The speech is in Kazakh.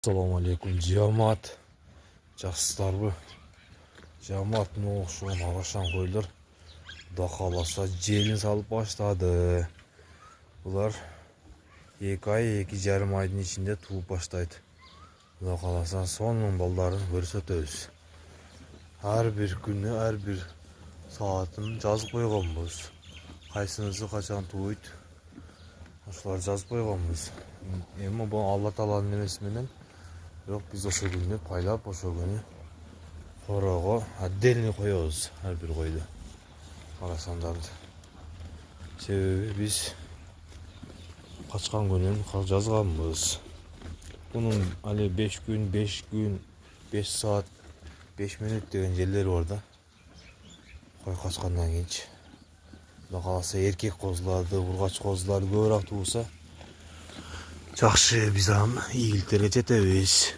Assalamu alaikum cemaat. Жақсыларбы? Cemaat ne olsun ağaçtan koyulur. Da kalasa jelin salıp başladı. Bunlar 2 ay, 2,5 ayın içinde tuğup başlaydı. Da kalasa sonun balların görürsötöz. Her bir günü, her bir saatini жазып koyganбыз. Kaysınızı kaçan tuğuydu. Ошолар жазып koyganбыз. Эми bu Allah Taala'nın nemesi менен. Yok biz ошо күнү пайлап ошо күнү корого отдельный коебуз ар бир койду. Карасаңдар. Себеби биз качкан күнүн жазганбыз. Bunun али 5 gün, 5 saat, 5 minut деген жерлер бар да. Кой качкандан кийинчи. Кудай кааласа эркек козуларды, ургач козуларды көбүрөөк туурса, жакшы биз аны ийгиликтерге жетебиз.